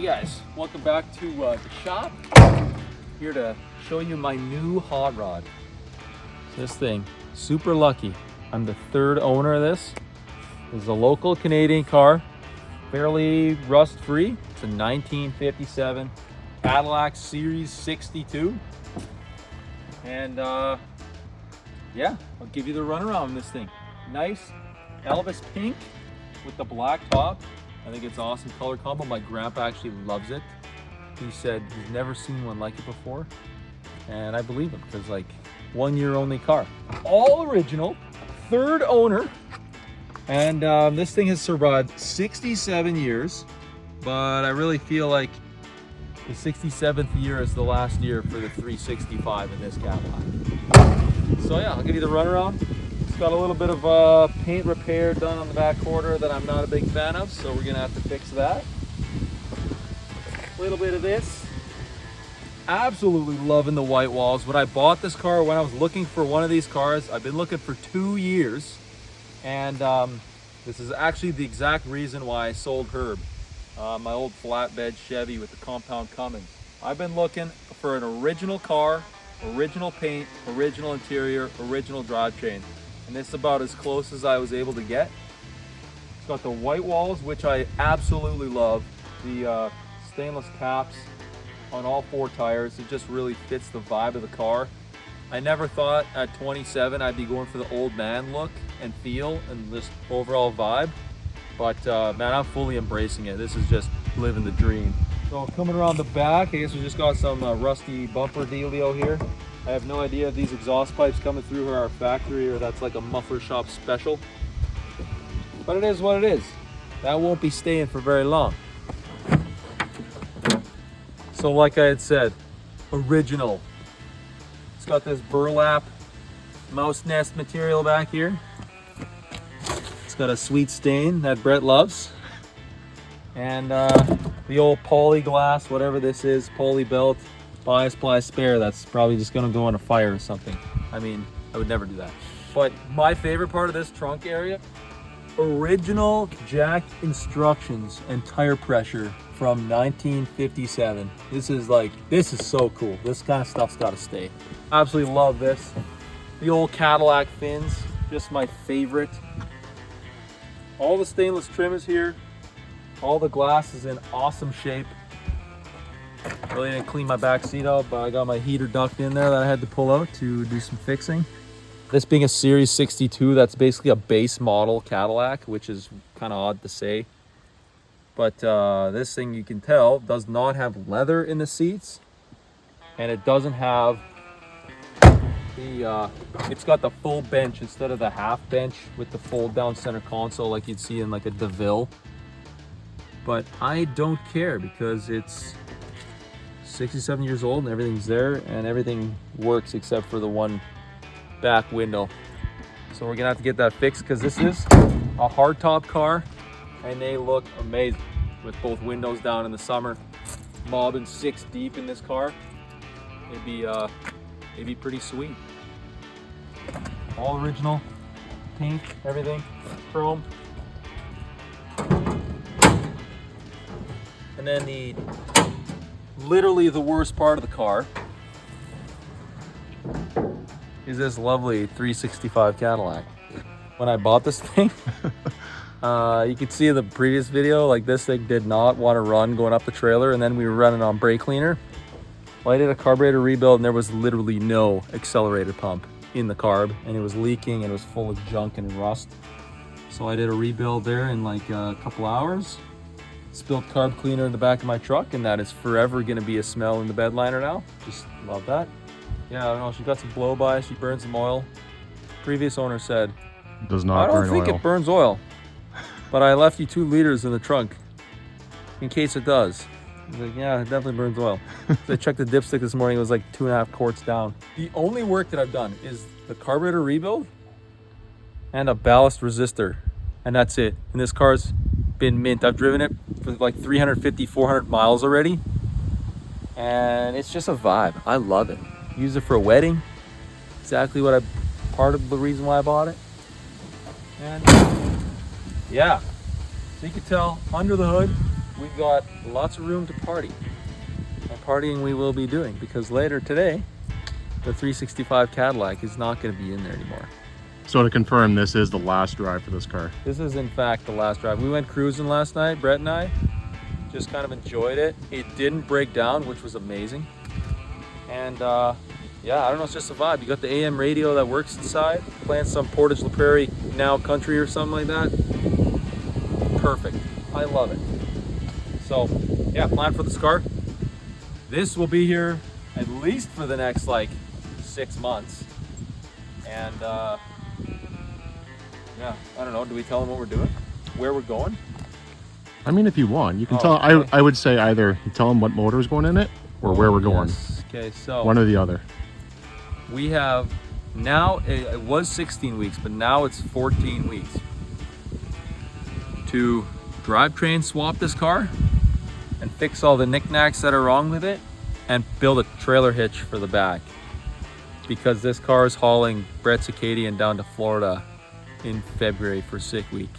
Hey guys, welcome back to the shop. Here to show you my new hot rod. This thing, super lucky. I'm the third owner of this. This is a local Canadian car, fairly rust-free. It's a 1957 Cadillac Series 62. And yeah, I'll give you the runaround on this thing. Nice Elvis pink with the black top. I think it's awesome color combo. My grandpa actually loves it. He said he's never seen one like it before. And I believe him, because like 1 year only car. All original, third owner. And this thing has survived 67 years, but I really feel like the 67th year is the last year for the 365 in this Cadillac. So yeah, I'll give you the runaround. It's got a little bit of paint repair done on the back quarter that I'm not a big fan of, so we're gonna have to fix that. A little bit of this. Absolutely loving the white walls. When I bought this car, when I was looking for one of these cars, I've been looking for 2 years, and this is actually the exact reason why I sold Herb, my old flatbed Chevy with the compound Cummins. I've been looking for an original car, original paint, original interior, original drivetrain. And this is about as close as I was able to get. It's got the white walls, which I absolutely love. The stainless caps on all 4 tires. It just really fits the vibe of the car. I never thought at 27 I'd be going for the old man look and feel and this overall vibe. But man, I'm fully embracing it. This is just living the dream. So coming around the back, I guess we just got some rusty bumper dealio here. I have no idea if these exhaust pipes coming through are our factory or that's like a muffler shop special. But it is what it is. That won't be staying for very long. So like I had said, original. It's got this burlap mouse nest material back here. It's got a sweet stain that Brett loves. And the old poly glass, whatever this is, poly belt, bias ply spare, that's probably just gonna go in a fire or something. I mean, I would never do that. But my favorite part of this trunk area, original jack instructions and tire pressure from 1957. This is so cool. This kind of stuff's gotta stay. Absolutely love this. The old Cadillac fins, just my favorite. All the stainless trim is here. All the glass is in awesome shape. Really didn't clean my back seat out, but I got my heater duct in there that I had to pull out to do some fixing. This being a Series 62, that's basically a base model Cadillac, which is kind of odd to say. But this thing, you can tell, does not have leather in the seats. And it doesn't have the, it's got the full bench instead of the half bench with the fold down center console like you'd see in like a DeVille. But I don't care because it's 67 years old and everything's there and everything works except for the one back window. So we're gonna have to get that fixed because this is a hardtop car and they look amazing with both windows down in the summer. Mobbing 6 deep in this car. It'd be pretty sweet. All original paint, everything, chrome. And then literally the worst part of the car is this lovely 365 Cadillac. When I bought this thing, you could see in the previous video, like this thing did not want to run going up the trailer, and then we were running on brake cleaner. Well, I did a carburetor rebuild and there was literally no accelerator pump in the carb, and it was leaking and it was full of junk and rust. So I did a rebuild there in like a couple hours. Spilled carb cleaner in the back of my truck, and that is forever going to be a smell in the bed liner now. Just love that. Yeah, I don't know, she got some blow by, she burned some oil. Previous owner said, does not burn oil. I don't think it burns oil, but I left you 2 liters in the trunk in case it does. I was like, yeah, it definitely burns oil. So I checked the dipstick this morning, it was like 2.5 quarts down. The only work that I've done is the carburetor rebuild and a ballast resistor, and that's it. And this car's been mint. I've driven it for like 350, 400 miles already, and it's just a vibe. I love it. Use it for a wedding. Exactly part of the reason why I bought it. And yeah, so you can tell under the hood, we've got lots of room to party. And partying we will be doing, because later today, the 365 Cadillac is not going to be in there anymore. So to confirm, this is the last drive for this car. This is in fact the last drive. We went cruising last night, Brett and I. Just kind of enjoyed it. It didn't break down, which was amazing. And yeah, I don't know, it's just a vibe. You got the AM radio that works inside, playing some Portage La Prairie Now Country or something like that. Perfect. I love it. So yeah, plan for this car. This will be here at least for the next like 6 months. And yeah, I don't know, do we tell them what we're doing? Where we're going? I mean, if you want, you can tell. Okay. I would say either you tell them what motor is going in it or where we're going. Yes. Okay, so one or the other. We have now, it was 16 weeks, but now it's 14 weeks to drivetrain swap this car and fix all the knickknacks that are wrong with it and build a trailer hitch for the back, because this car is hauling Brett's Acadian down to Florida in February for sick week.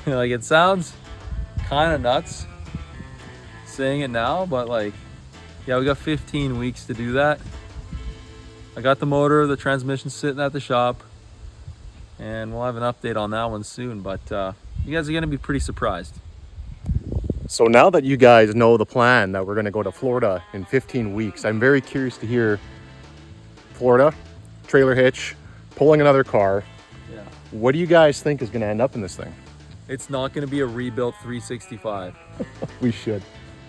Like, it sounds kind of nuts saying it now, but like, yeah, we got 15 weeks to do that. I got the motor, the transmission sitting at the shop, and we'll have an update on that one soon, but you guys are gonna be pretty surprised. So now that you guys know the plan that we're gonna go to Florida in 15 weeks, I'm very curious to hear Florida, trailer hitch, pulling another car. Yeah. What do you guys think is gonna end up in this thing? It's not gonna be a rebuilt 365. We should.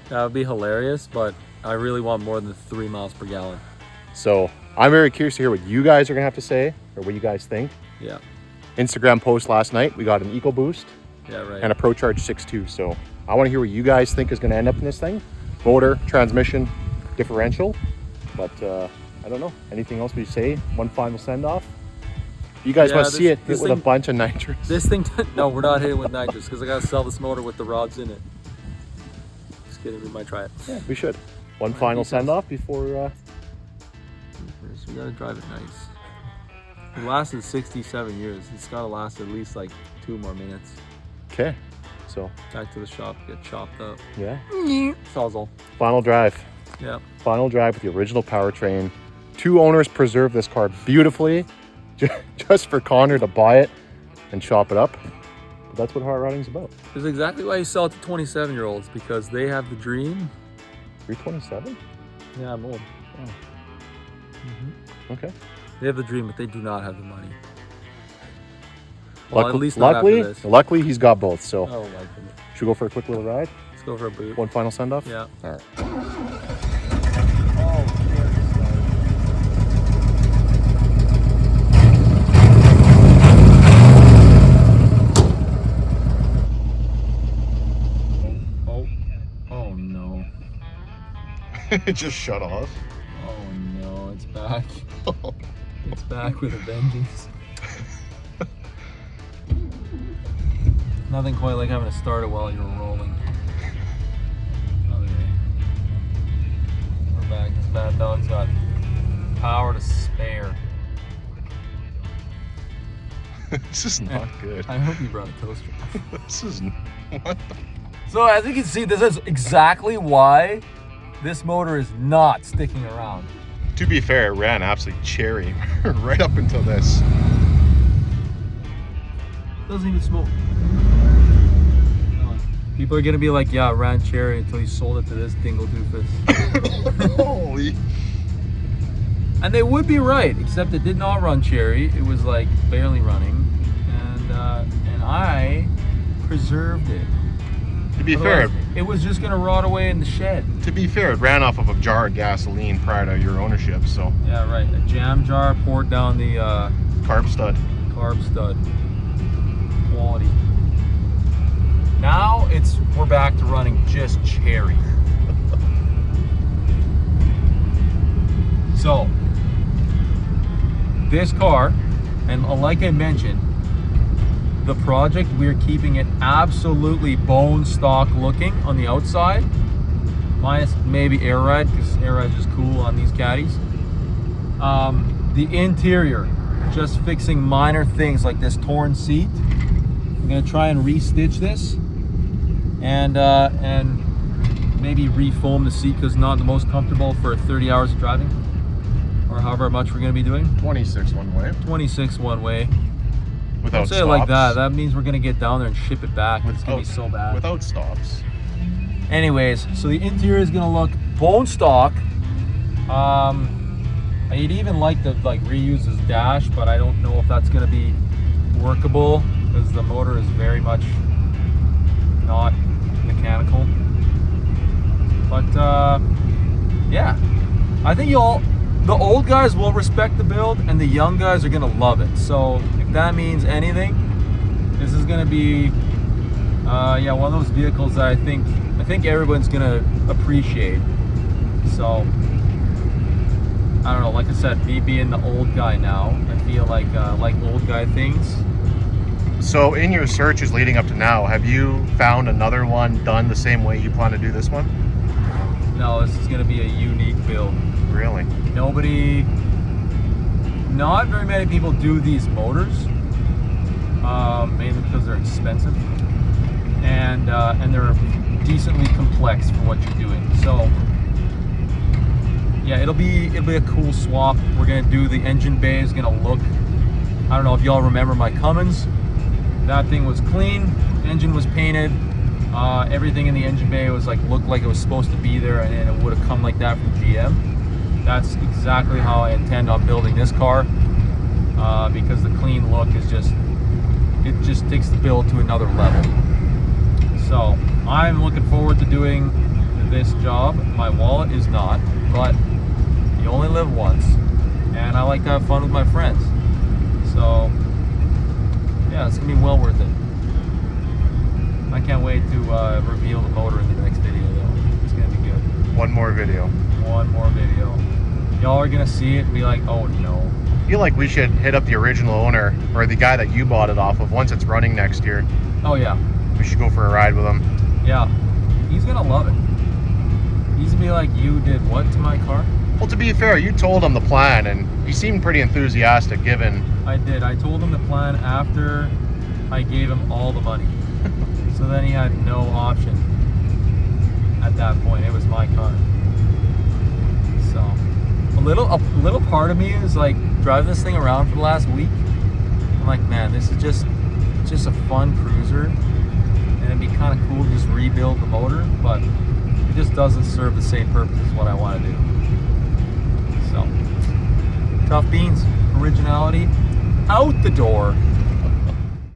That would be hilarious, but I really want more than 3 miles per gallon. So I'm very curious to hear what you guys are gonna have to say, or what you guys think. Yeah. Instagram post last night, we got an EcoBoost Yeah, right. and a ProCharge 6.2. So I wanna hear what you guys think is gonna end up in this thing. Motor, transmission, differential. But I don't know. Anything else we say? One final send off? You guys must see it hit with a bunch of nitrous. This thing, no, we're not hitting with nitrous, because I gotta sell this motor with the rods in it. Just kidding, we might try it. Yeah, we should. One final send off before. We gotta drive it nice. It lasted 67 years. It's gotta last at least like 2 more minutes. Okay, so back to the shop, get chopped up. Yeah. Sawzall. Final drive. Yeah. Final drive with the original powertrain. 2 owners preserved this car beautifully, just for Connor to buy it and chop it up. But that's what hot rodding's about. This is exactly why you sell it to 27-year-olds, because they have the dream. You're 27? Yeah, I'm old. Oh. Mm-hmm. Okay. They have the dream, but they do not have the money. Well, Luckily, at least not after this. Luckily, he's got both. So, oh my goodness. Should we go for a quick little ride? Let's go for a boot. One final send off. Yeah. All right. Oh no. It just shut off. Oh no, it's back. It's back with a vengeance. Nothing quite like having to start it while you're rolling. Okay. We're back. This bad dog's got power to spare. This is not good. I hope you brought a toaster. This is what the... So as you can see, this is exactly why this motor is not sticking around. To be fair, it ran absolutely cherry right up until this. Doesn't even smoke. People are gonna be like, yeah, it ran cherry until you sold it to this dingle doofus. Holy. And they would be right, except it did not run cherry. It was like barely running, and I preserved it. To be fair, it was just gonna rot away in the shed. To be fair, it ran off of a jar of gasoline prior to your ownership, so. Yeah, right. A jam jar poured down the carb stud. Carb stud. Quality. Now we're back to running just cherry. So this car, and like I mentioned, the project, we're keeping it absolutely bone stock looking on the outside, minus maybe air ride, because air ride is cool on these caddies. The interior, just fixing minor things like this torn seat. I'm gonna try and re-stitch this. and maybe refoam the seat because not the most comfortable for 30 hours of driving, or however much we're going to be doing. 26 one way. 26 one way. Without Don't say stops. it like that. That means we're going to get down there and ship it back. It's going to be so bad. Without stops. Anyways, so the interior is going to look bone stock. I'd even like to reuse this dash, but I don't know if that's going to be workable because the motor is very much not mechanical. But yeah, I think the old guys will respect the build and the young guys are gonna love it. So if that means anything, this is gonna be yeah, one of those vehicles that I think everyone's gonna appreciate. So I don't know, like I said, me being the old guy now, I feel like old guy things. So in your searches leading up to now, have you found another one done the same way you plan to do this one? No, this is gonna be a unique build. Really? Not very many people do these motors, mainly because they're expensive and they're decently complex for what you're doing. So yeah, it'll be a cool swap. We're gonna do the engine bay is gonna look. I don't know if y'all remember my Cummins. That thing was clean. Engine was painted. Everything in the engine bay was looked like it was supposed to be there, and it would have come like that from GM. That's exactly how I intend on building this car, because the clean look is it just takes the build to another level. So I'm looking forward to doing this job. My wallet is not, but you only live once, and I like to have fun with my friends. So yeah, it's gonna be well worth it. I can't wait to reveal the motor in the next video though. It's gonna be good. One more video. One more video. Y'all are gonna see it and be like, oh no. I feel like we should hit up the original owner, or the guy that you bought it off of, once it's running next year. Oh yeah. We should go for a ride with him. Yeah. He's gonna love it. He's gonna be like, you did what to my car? Well, to be fair, you told him the plan, and he seemed pretty enthusiastic given... I did. I told him the plan after I gave him all the money. So then he had no option at that point. It was my car. So a little part of me is driving this thing around for the last week. I'm like, man, this is just a fun cruiser, and it'd be kind of cool to just rebuild the motor, but it just doesn't serve the same purpose as what I want to do. So tough beans, originality out the door.